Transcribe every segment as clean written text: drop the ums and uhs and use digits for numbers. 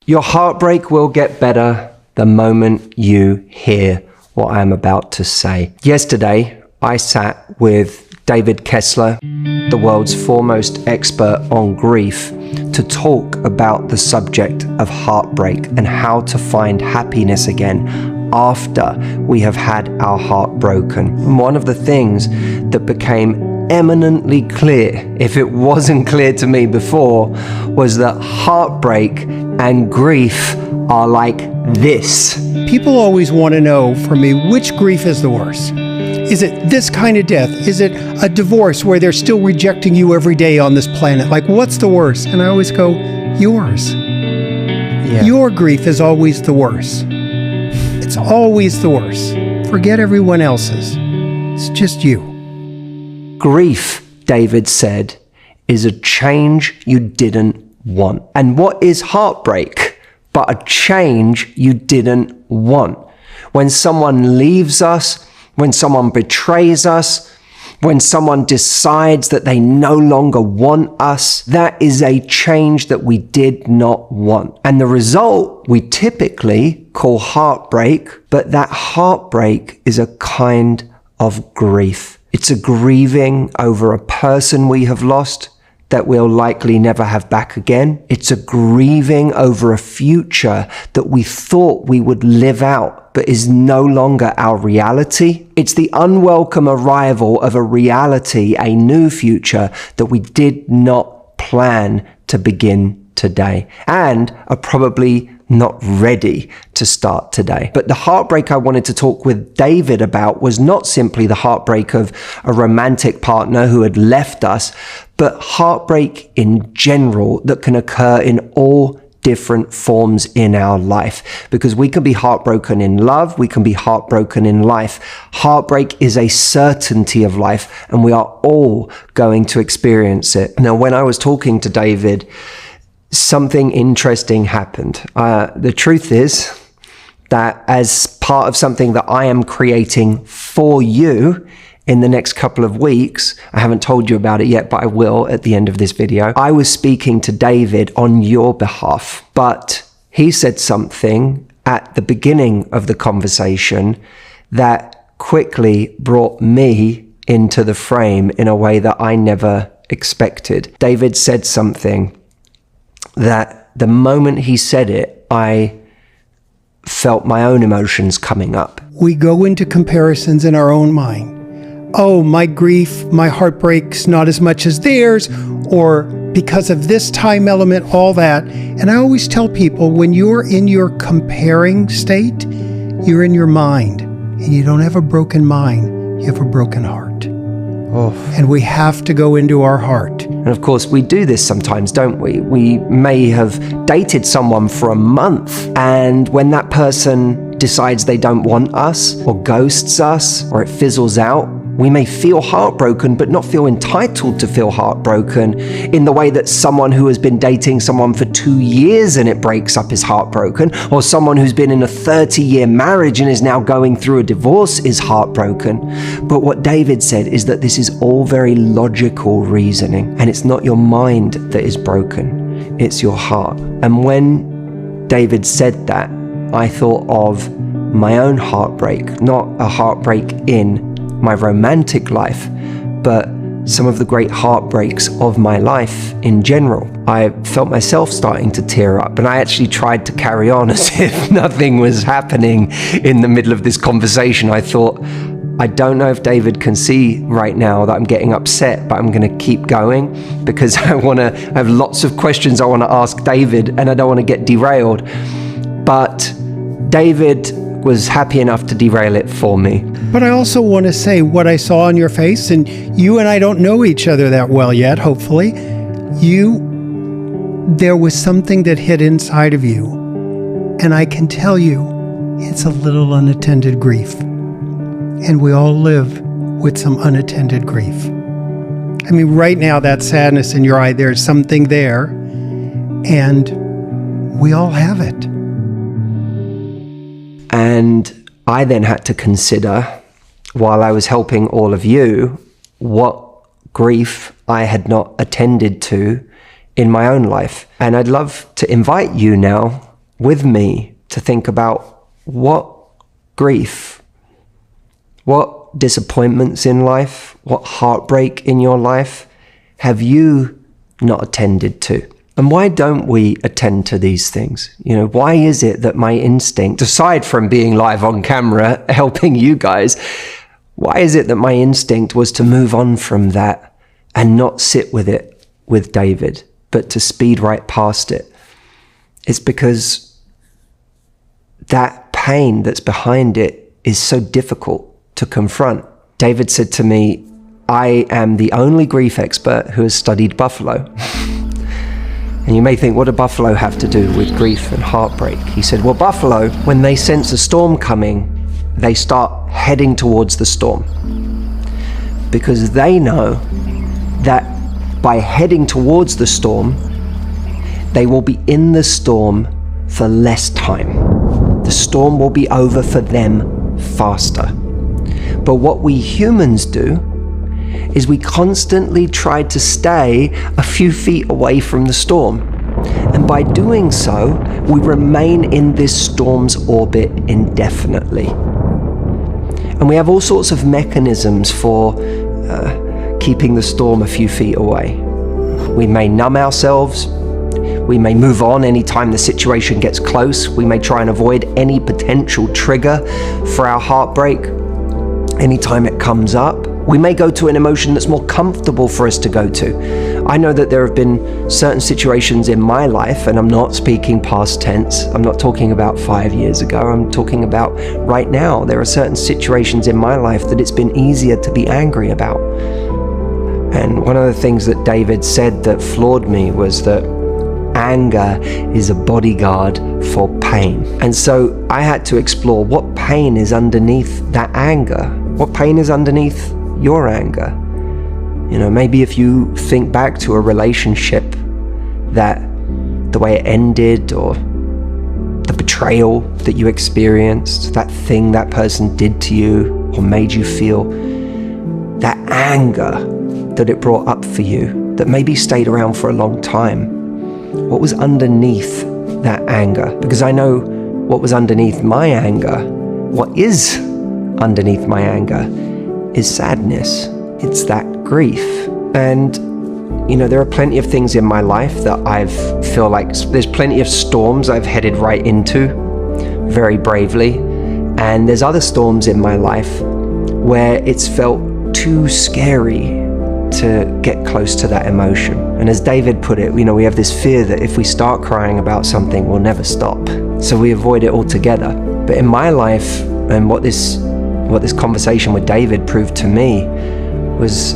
Your heartbreak will get better the moment you hear what I am about to say. Yesterday, I sat with David Kessler, the world's foremost expert on grief, to talk about the subject of heartbreak and how to find happiness again after we have had our heart broken. And one of the things that became eminently clear, if it wasn't clear to me before, was that heartbreak and grief are like this. People always want to know from me, which grief is the worst? Is it this kind of death? Is it a divorce where they're still rejecting you every day on this planet? Like, what's the worst? And I always go, yours. Yeah. Your grief is always the worst. It's always the worst. Forget everyone else's. It's just you. Grief, David said, is a change you didn't want. And what is heartbreak but a change you didn't want? When someone leaves us, when someone betrays us, when someone decides that they no longer want us, that is a change that we did not want. And the result we typically call heartbreak, but that heartbreak is a kind of grief. It's a grieving over a person we have lost that we'll likely never have back again. It's a grieving over a future that we thought we would live out, but is no longer our reality. It's the unwelcome arrival of a reality, a new future that we did not plan to begin today and are probably not ready to start today. But the heartbreak I wanted to talk with David about was not simply the heartbreak of a romantic partner who had left us, but heartbreak in general that can occur in all different forms in our life. Because we can be heartbroken in love, we can be heartbroken in life. Heartbreak is a certainty of life, and we are all going to experience it. Now, when I was talking to David, something interesting happened. The truth is that as part of something that I am creating for you in the next couple of weeks, I haven't told you about it yet, but I will at the end of this video. I was speaking to David on your behalf, but he said something at the beginning of the conversation that quickly brought me into the frame in a way that I never expected. David said something that the moment he said it, I felt my own emotions coming up. We go into comparisons in our own mind. Oh, my grief, my heartbreak's not as much as theirs, or because of this time element, all that. And I always tell people, when you're in your comparing state, you're in your mind, and you don't have a broken mind, you have a broken heart. Oh. And we have to go into our heart. And of course, we do this sometimes, don't we? We may have dated someone for a month, and when that person decides they don't want us, or ghosts us, or it fizzles out, we may feel heartbroken, but not feel entitled to feel heartbroken in the way that someone who has been dating someone for 2 years and it breaks up is heartbroken, or someone who's been in a 30-year marriage and is now going through a divorce is heartbroken. But what David said is that this is all very logical reasoning, and it's not your mind that is broken, it's your heart. And when David said that, I thought of my own heartbreak, not a heartbreak in my romantic life, but some of the great heartbreaks of my life in general. I felt myself starting to tear up, and I actually tried to carry on as if nothing was happening in the middle of this conversation. I thought, I don't know if David can see right now that I'm getting upset, but I'm going to keep going because I have lots of questions I want to ask David, and I don't want to get derailed. But David was happy enough to derail it for me. But I also want to say what I saw on your face, and you and I don't know each other that well yet, hopefully. There was something that hit inside of you, and I can tell you, it's a little unattended grief. And we all live with some unattended grief. I mean, right now, that sadness in your eye, there's something there, and we all have it. And I then had to consider, while I was helping all of you, what grief I had not attended to in my own life. And I'd love to invite you now with me to think about what grief, what disappointments in life, what heartbreak in your life have you not attended to? And why don't we attend to these things? Why is it that my instinct, aside from being live on camera, helping you guys, why is it that my instinct was to move on from that and not sit with it with David, but to speed right past it? It's because that pain that's behind it is so difficult to confront. David said to me, I am the only grief expert who has studied buffalo. And you may think, what do buffalo have to do with grief and heartbreak? He said, well, buffalo, when they sense a storm coming, they start heading towards the storm. Because they know that by heading towards the storm, they will be in the storm for less time. The storm will be over for them faster. But what we humans do is we constantly try to stay a few feet away from the storm. And by doing so, we remain in this storm's orbit indefinitely. And we have all sorts of mechanisms for keeping the storm a few feet away. We may numb ourselves. We may move on anytime the situation gets close. We may try and avoid any potential trigger for our heartbreak anytime it comes up. We may go to an emotion that's more comfortable for us to go to. I know that there have been certain situations in my life, and I'm not speaking past tense. I'm not talking about 5 years ago. I'm talking about right now. There are certain situations in my life that it's been easier to be angry about. And one of the things that David said that floored me was that anger is a bodyguard for pain. And so I had to explore what pain is underneath that anger. What pain is underneath your anger? Maybe if you think back to a relationship that the way it ended, or the betrayal that you experienced, that thing that person did to you or made you feel, that anger that it brought up for you, that maybe stayed around for a long time. What was underneath that anger? Because I know what was underneath my anger. What is underneath my anger is sadness. It's that grief. And there are plenty of things in my life that I feel like there's plenty of storms I've headed right into very bravely. And there's other storms in my life where it's felt too scary to get close to that emotion. And as David put it, we have this fear that if we start crying about something, we'll never stop. So we avoid it altogether. But in my life, and what this conversation with David proved to me was,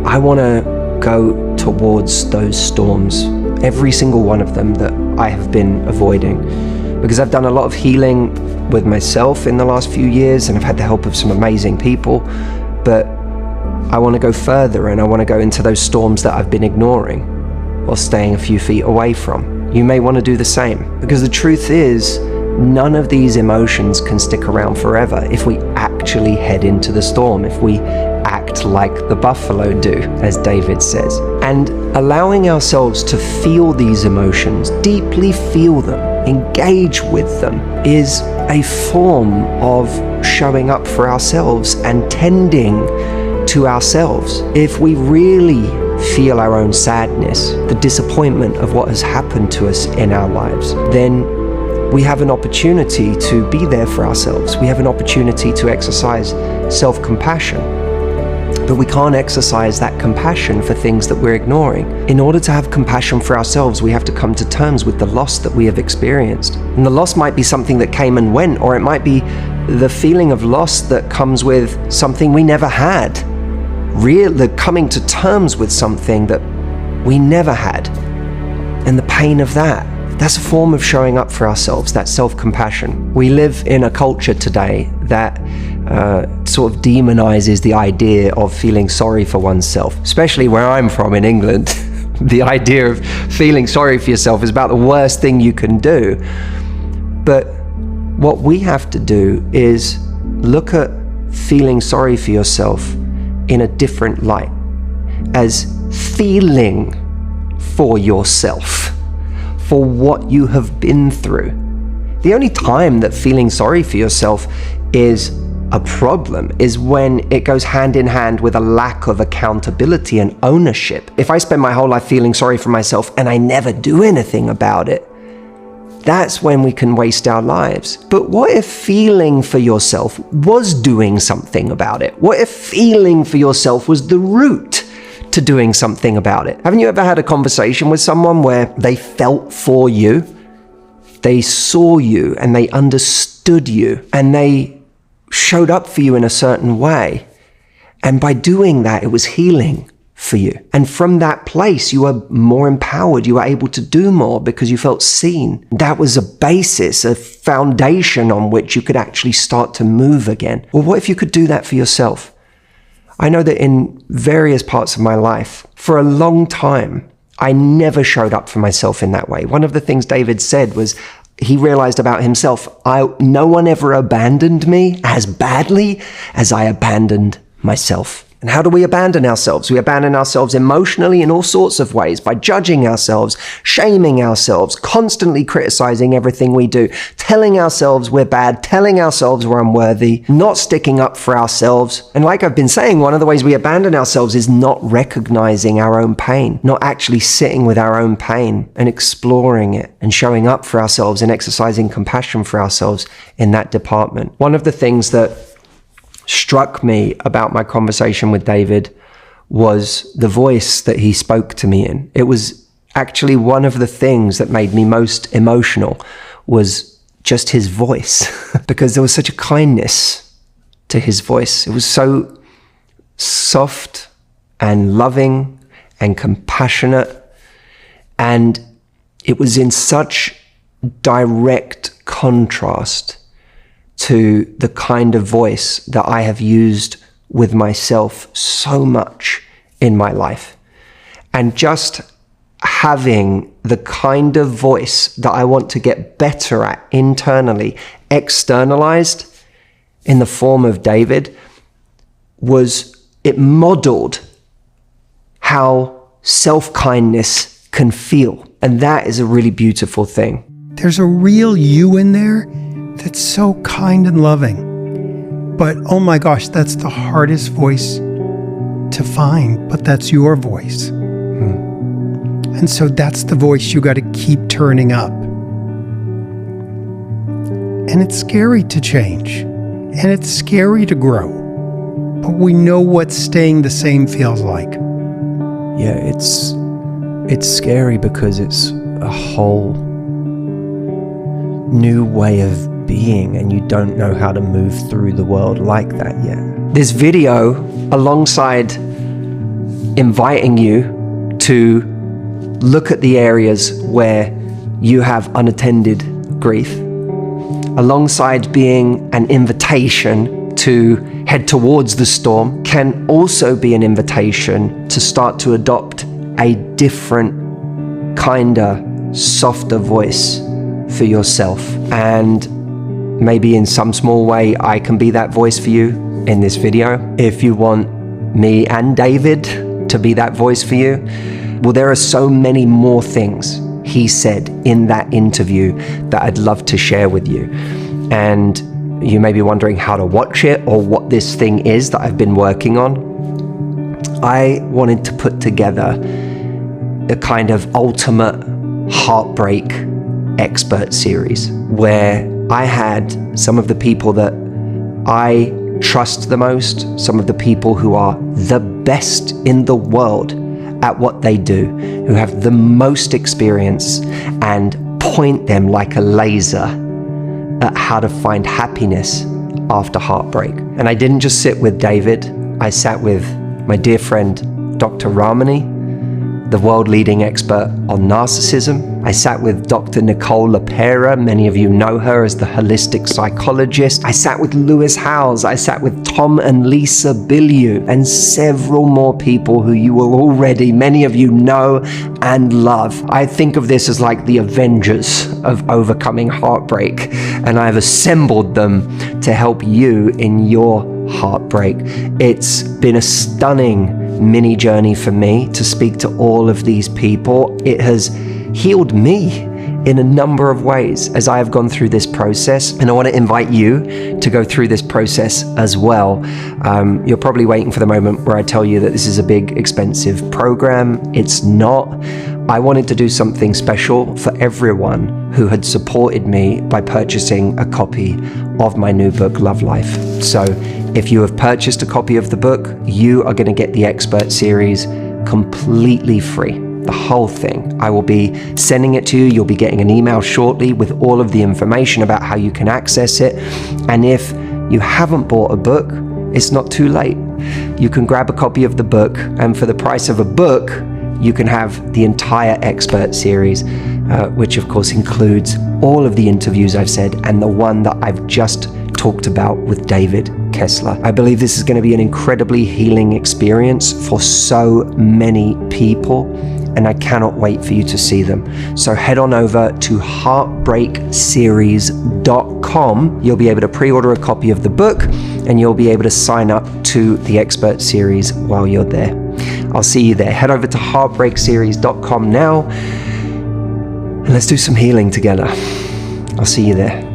I want to go towards those storms, every single one of them that I have been avoiding. Because I've done a lot of healing with myself in the last few years, and I've had the help of some amazing people. But I want to go further, and I want to go into those storms that I've been ignoring or staying a few feet away from. You may want to do the same, because the truth is, none of these emotions can stick around forever if we actually head into the storm, if we act like the buffalo do, as David says. And allowing ourselves to feel these emotions, deeply feel them, engage with them, is a form of showing up for ourselves and tending to ourselves. If we really feel our own sadness, the disappointment of what has happened to us in our lives, then we have an opportunity to be there for ourselves. We have an opportunity to exercise self-compassion. But we can't exercise that compassion for things that we're ignoring. In order to have compassion for ourselves, we have to come to terms with the loss that we have experienced. And the loss might be something that came and went, or it might be the feeling of loss that comes with something we never had. The coming to terms with something that we never had, and the pain of that. That's a form of showing up for ourselves, that self-compassion. We live in a culture today that sort of demonizes the idea of feeling sorry for oneself, especially where I'm from in England. The idea of feeling sorry for yourself is about the worst thing you can do. But what we have to do is look at feeling sorry for yourself in a different light, as feeling for yourself, for what you have been through. The only time that feeling sorry for yourself is a problem is when it goes hand in hand with a lack of accountability and ownership. If I spend my whole life feeling sorry for myself and I never do anything about it, that's when we can waste our lives. But what if feeling for yourself was doing something about it? What if feeling for yourself was the root to doing something about it? Haven't you ever had a conversation with someone where they felt for you? They saw you and they understood you and they showed up for you in a certain way. And by doing that, it was healing for you. And from that place, you were more empowered. You were able to do more because you felt seen. That was a basis, a foundation on which you could actually start to move again. Well, what if you could do that for yourself? I know that in various parts of my life, for a long time, I never showed up for myself in that way. One of the things David said was, he realized about himself, no one ever abandoned me as badly as I abandoned myself. And how do we abandon ourselves? We abandon ourselves emotionally in all sorts of ways, by judging ourselves, shaming ourselves, constantly criticizing everything we do, telling ourselves we're bad, telling ourselves we're unworthy, not sticking up for ourselves. And like I've been saying, one of the ways we abandon ourselves is not recognizing our own pain, not actually sitting with our own pain and exploring it and showing up for ourselves and exercising compassion for ourselves in that department. One of the things that struck me about my conversation with David was the voice that he spoke to me in. It was actually one of the things that made me most emotional was just his voice, because there was such a kindness to his voice. It was so soft and loving and compassionate, and it was in such direct contrast to the kind of voice that I have used with myself so much in my life. And just having the kind of voice that I want to get better at internally, externalized in the form of David, it modeled how self-kindness can feel. And that is a really beautiful thing. There's a real you in there that's so kind and loving. But oh my gosh, that's the hardest voice to find, but that's your voice. And so that's the voice you got to keep turning up. And it's scary to change, and it's scary to grow, but we know what staying the same feels like. Yeah, it's scary because it's a whole new way of being, and you don't know how to move through the world like that yet. This video, alongside inviting you to look at the areas where you have unattended grief, alongside being an invitation to head towards the storm, can also be an invitation to start to adopt a different, kinder, softer voice for yourself. And maybe in some small way, I can be that voice for you in this video. If you want me and David to be that voice for you, well, there are so many more things he said in that interview that I'd love to share with you. And you may be wondering how to watch it or what this thing is that I've been working on. I wanted to put together a kind of ultimate heartbreak expert series where I had some of the people that I trust the most, some of the people who are the best in the world at what they do, who have the most experience, and point them like a laser at how to find happiness after heartbreak. And I didn't just sit with David, I sat with my dear friend, Dr. Ramani, the world-leading expert on narcissism. I sat with Dr. Nicole LaPera. Many of you know her as the holistic psychologist. I sat with Lewis Howes. I sat with Tom and Lisa Bilyeu, and several more people who you will already, many of you know and love. I think of this as like the Avengers of overcoming heartbreak, and I've assembled them to help you in your heartbreak. It's been a stunning mini journey for me to speak to all of these people. It has healed me in a number of ways as I have gone through this process. And I want to invite you to go through this process as well. You're probably waiting for the moment where I tell you that this is a big, expensive program. It's not. I wanted to do something special for everyone who had supported me by purchasing a copy of my new book, Love Life. So if you have purchased a copy of the book, you are going to get the expert series completely free. The whole thing. I will be sending it to you. You'll be getting an email shortly with all of the information about how you can access it. And if you haven't bought a book, it's not too late. You can grab a copy of the book, and for the price of a book, you can have the entire expert series, which of course includes all of the interviews I've said and the one that I've just talked about with David Kessler. I believe this is going to be an incredibly healing experience for so many people, and I cannot wait for you to see them. So head on over to heartbreakseries.com. You'll be able to pre-order a copy of the book, and you'll be able to sign up to the expert series while you're there. I'll see you there. Head over to heartbreakseries.com now, and let's do some healing together. I'll see you there.